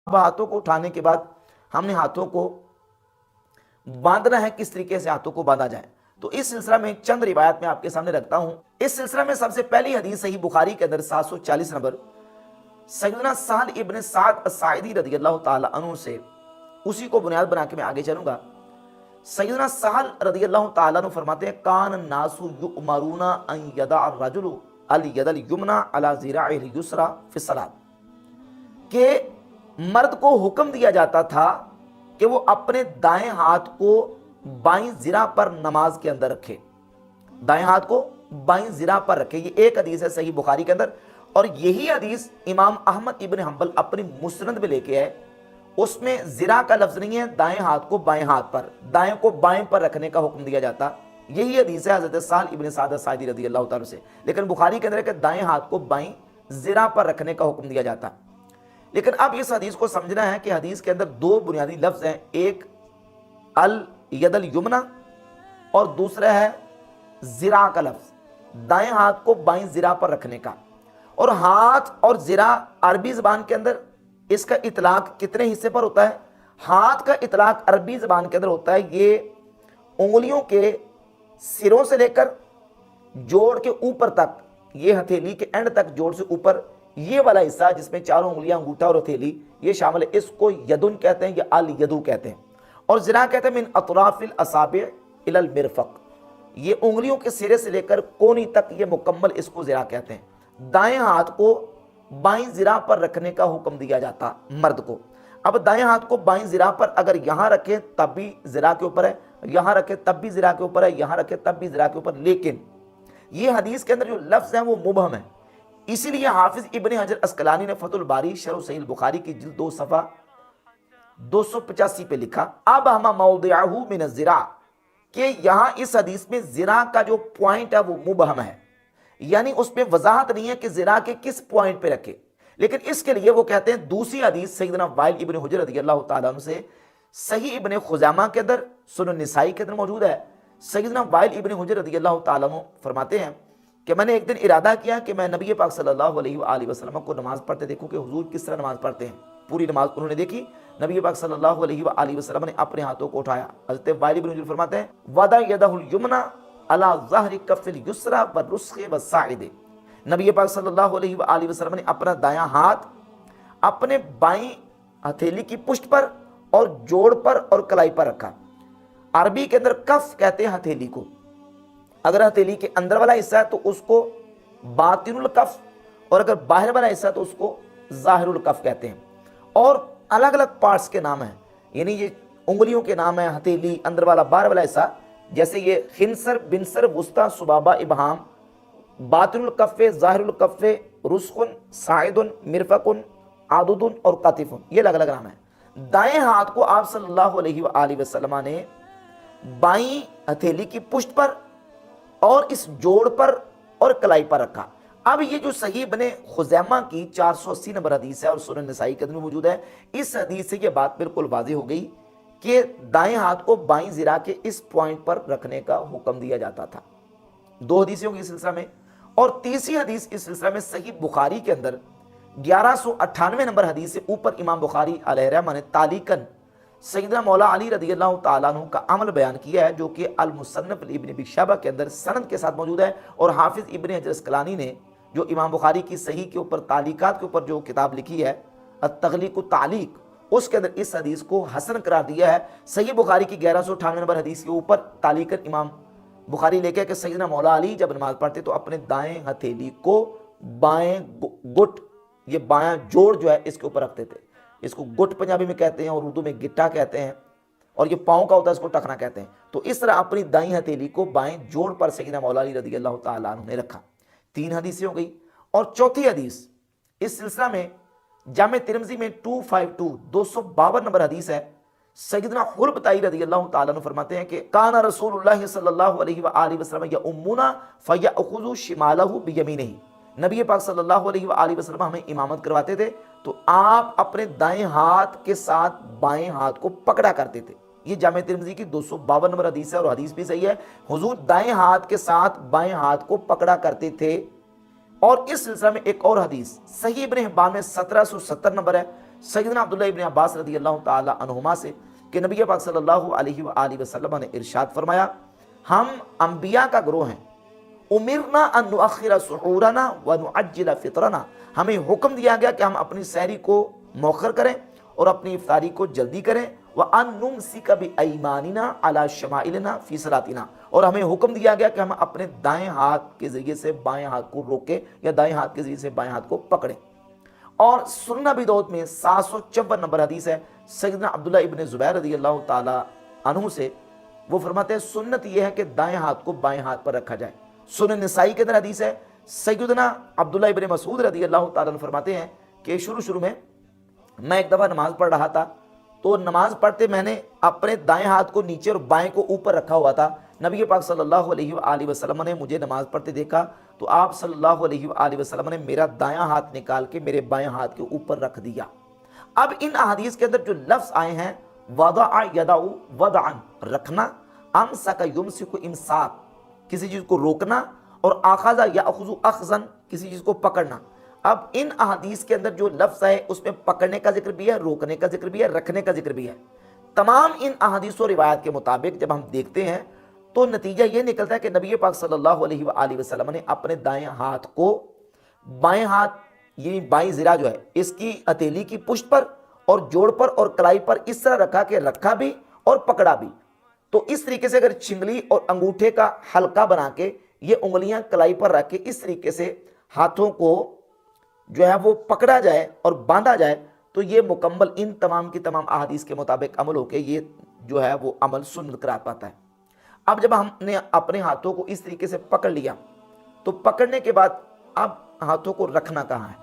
अब हाथों को उठाने के बाद हमने हाथों को बांधना है, किस तरीके से हाथों को बांधा जाए। तो इस सिलसिला में चंद रिवायत में आपके सामने रखता हूं। इस सिलसिला में सबसे पहली हदीस सही बुखारी के अंदर 740 नंबर सैयदना सहल इब्न साद अस्साइदी रदियल्लाहु ताला अन्हु से, उसी को बुनियाद बना के मैं आगे चलूंगा। सैयदना सहल रदियल्लाहु ताला अन्हु फरमाते हैं, कान नासु युमरूना अन यदा अर्रजुलु अल यदल युमना अला ज़िराइल युसरा फी सलात, के मर्द को हुक्म दिया जाता था कि वो अपने दाएं हाथ को बाईं जिरा पर नमाज के अंदर रखे, दाएं हाथ को बाईं जिरा पर रखे। ये एक हदीस है सही बुखारी के अंदर, और यही हदीस इमाम अहमद इब्न हंबल अपनी मुस्नद में लेके आए। उसमें जिरा का लफ्ज नहीं है, दाएं हाथ को बाएं हाथ पर, दाएं को बाएं पर रखने का हुक्म दिया जाता। यही हदीस है हजरत सहल इब्न साद अस्साइदी रदियल्लाहु ताला से। लेकिन बुखारी के अंदर है कि दाएं हाथ को बाईं जिरा पर रखने का हुक्म दिया जाता। लेकिन अब इस हदीस को समझना है कि हदीस के अंदर दो बुनियादी लफ्ज हैं, एक अल यदल युमना और दूसरा है जिरा का लफ्ज, दाएं हाथ को बाईं जिरा पर रखने का। और हाथ और जिरा अरबी जबान के अंदर इसका इतलाक कितने हिस्से पर होता है? हाथ का इतलाक अरबी जबान के अंदर होता है ये उंगलियों के सिरों से लेकर जोड़ के ऊपर तक, ये हथेली के एंड तक, जोड़ से ऊपर ये वाला हिस्सा जिसमें चारों उंगलियां, अंगूठा और हथेली ये शामिल है, इसको यदुन कहते हैं या अल यदु कहते हैं। और जिरा कहते हैं मिन अतराफिल असाबि इलल मिरफक, ये उंगलियों के सिरे से लेकर कोनी तक ये मुकम्मल, इसको जिरा कहते हैं। दाएं हाथ को बाईं जिरा पर रखने का हुक्म दिया जाता मर्द को। अब दाएं हाथ को बाईं जिरा पर अगर यहां रखे तब भी जिरा के ऊपर है, यहां रखे तब भी जिरा के ऊपर है, यहां रखे तब भी जिरा के ऊपर। लेकिन ये हदीस के अंदर जो लफ्ज है वो मुबहम है, इसीलिए हाफिज इब्न हजर अस्कलानी ने फतुल बारी शरह सहीह बुखारी की जिल्द 2 सफ़ा 285 पे लिखा, अब हम मौदिअहु मिन ज़िरा, कि यहाँ इस हदीस में ज़िरा का जो पॉइंट है वो मुबहम है, यानी उस पर वजाहत नहीं है कि ज़िरा के किस पॉइंट पे रखे। लेकिन इसके लिए वो कहते हैं दूसरी हदीस सैयदना वाइल इब्न हुजर रज़ियल्लाहु ताला अन्हु से सही इब्न खुज़ैमा के अंदर, सुनन निसाई के अंदर मौजूद है। सैयदना वाइल इब्न हुजर रज़ियल्लाहु ताला अन्हु फरमाते हैं कि मैंने एक दिन इरादा किया कि मैं नबी पाक सल्लल्लाहु अलैहि वसल्लम को नमाज पढ़ते देखूं कि हुजूर किस तरह नमाज पढ़ते हैं। पूरी नमाज उन्होंने देखी, नबी पाक सल्लल्लाहु अलैहि वसल्लम ने अपने हाथों को उठाया। हज़रत वाइल इब्न हुजर फरमाते हैं, वदा यदहुल युमना अला ज़हरी कफ़िल युसरा व रुस्ख़े व साइदे, नबी पाक सल्लल्लाहु अलैहि वसल्लम ने अपना दायां हाथ अपने बाईं हथेली की पुष्ट पर और जोड़ पर और कलाई पर रखा। अरबी के अंदर कफ कहते हैं हथेली को, अगर हथेली के अंदर वाला हिस्सा है तो उसको बातिनुल कफ, और अगर बाहर वाला हिस्सा तो उसको ज़ाहिरुल कफ कहते हैं। और अलग अलग पार्ट्स के नाम हैं, यानी ये उंगलियों के नाम है, हथेली, अंदर वाला, बाहर वाला हिस्सा, जैसे ये खिंसर, बिनसर, वुस्ता, सुबाबा, इबहाम, बातिनुल कफ़े, ज़ाहिरुल कफ़े, रुस्खुन, साइदुन, मिरफकुन, आदुदुन और कतिफुन, ये अलग अलग नाम है। दाएं हाथ को आप सल्लल्लाहु अलैहि वसल्लम ने बाईं हथेली की पुष्ट पर और इस जोड़ पर और कलाई पर रखा। अब ये जो सही इब्न खुज़ैमा की 480 नंबर हदीस है और सुनन नसाई के अंदर मौजूद है, इस हदीस से ये बात बिल्कुल वाज़ेह हो गई कि दाएं हाथ को बाईं जिरा के इस पॉइंट पर रखने का हुक्म दिया जाता था। दो हदीसें होंगी इस सिलसिला में। और तीसरी हदीस इस सिलसिला में सही बुखारी के अंदर 1198 नंबर हदीस से ऊपर इमाम बुखारी अलैहिर्रहमा ने तालीकन सैयदना मौला अली रज़ियल्लाहु ताला अन्हु का अमल बयान किया है, जो कि अल मुसन्नफ इब्न अबी शैबा के अंदर सनद के साथ मौजूद है। और हाफिज इब्न हजर अस्कलानी ने जो इमाम बुखारी की सही के ऊपर तालीकात के ऊपर जो किताब लिखी है अत-तग़लीक़ु तालीक, उसके अंदर इस हदीस को हसन करार दिया है। सही बुखारी की 1198 नंबर हदीस के ऊपर तालीकन इमाम बुखारी लेके कि सैयदना मौला अली जब नमाज पढ़ते तो अपने दाएं हथेली को बाएं गुट, ये बायां जोड़ जो है इसके ऊपर रखते थे। इसको गुट पंजाबी में कहते हैं और उर्दू में गिट्टा कहते हैं, और ये पाँव का होता है इसको टखना कहते हैं। तो इस तरह अपनी दाईं हथेली को बाएं जोड़ पर सैयदना मौला अली रज़ियल्लाहु ताला अन्हु ने रखा। 3 हदीसें हो गई। और चौथी हदीस इस सिलसिला में जामे तिरमिज़ी में 252 नंबर हदीस है। सैयदना हुरबताई रज़ियल्लाहु ताला अन्हु फरमाते हैं कि काना रसूलुल्लाह सल्लल्लाहु अलैहि वसल्लम यउम्मुना फयअखुज़ु शिमालहु बियमीनिही, नबी पाक सल्लल्लाहु अलैहि वसल्लम हमें इमामत करवाते थे तो आप अपने दाएं हाथ के साथ बाएं हाथ को पकड़ा करते थे। ये जामे तिरमिज़ी की 252 नंबर हदीस है और हदीस भी सही है। हुजूर दाएं हाथ के साथ बाएं हाथ को पकड़ा करते थे। और इस सिलसिले में एक और हदीस सही इब्न हिब्बान में 1770 नंबर है। सैयदना अब्दुल्लाह इब्न अब्बास रदी अल्लाह ताला अन्हुमा से कि नबी पाक सल्लल्लाहु अलैहि वसल्लम ने इरशाद फरमाया, हम अंबिया का ग्रोह हैं, उमिरना अन नुअख्खिरा सुहूरना व नुअज्जिला फित्रना, हमें हुक्म दिया गया कि हम अपनी सहरी को मौखर करें और अपनी इफ्तारी को जल्दी करें, व अन नुमसिका बिअयमानिना अला शमाइलिना फी सलातिना, और हमें हुक्म दिया गया कि हम अपने दाएं हाथ के जरिए से बाएं हाथ को रोकें या दाएं हाथ के जरिए से बाएं हाथ को पकड़ें। और सुनन अबी दाऊद में 754 नंबर हदीस है सैयदना अब्दुल्लाह इब्न ज़ुबैर रज़ी अल्लाह ताला अन्हु से, वो फरमाते हैं सुन्नत ये है कि दाएं हाथ को बाएं हाथ पर रखा जाए। सुनन निसाई के अंदर हदीस है सैयदना अब्दुल्लाह इब्न मसूद रज़ी अल्लाह ताला अन्हु फरमाते हैं कि शुरू में मैं एक दफ़ा नमाज पढ़ रहा था, तो नमाज पढ़ते मैंने अपने दाएं हाथ को नीचे और बाएं को ऊपर रखा हुआ था। नबी पाक सल्लल्लाहु अलैहि वसल्लम ने मुझे नमाज पढ़ते देखा, तो आप सल्लल्लाहु अलैहि वसल्लम ने मेरा दायां हाथ निकाल के मेरे बाएं हाथ के ऊपर रख दिया। अब इन अहादीस के अंदर जो लफ्ज़ आए हैं वदअ यदउ वदअन, रखना, अमसका युमसिकु इमसाक, किसी चीज़ को रोकना, और आखज़ा याखुज़ु अख़ज़न, किसी चीज़ को पकड़ना। अब इन अहादीस के अंदर जो लफ्ज़ है उसमें पकड़ने का जिक्र भी है, रोकने का जिक्र भी है, रखने का जिक्र भी है। तमाम इन अहादीस और रिवायत के मुताबिक जब हम देखते हैं तो नतीजा ये निकलता है कि नबी पाक सल्लल्लाहु अलैहि वसल्लम ने अपने दाएं हाथ को बाएं हाथ, ये बाईं ज़िरा जो है इसकी हथेली की पुष्ट पर और जोड़ पर और कलाई पर इस तरह रखा कि रखा भी और पकड़ा भी। तो इस तरीके से अगर चिंगली और अंगूठे का हल्का बना के ये उंगलियां कलाई पर रख के इस तरीके से हाथों को जो है वो पकड़ा जाए और बांधा जाए, तो ये मुकम्मल इन तमाम की तमाम अहादीस के मुताबिक अमल होके ये जो है वो अमल सुन्नत करार पाता है। अब जब हमने अपने हाथों को इस तरीके से पकड़ लिया, तो पकड़ने के बाद अब हाथों को रखना कहाँ है?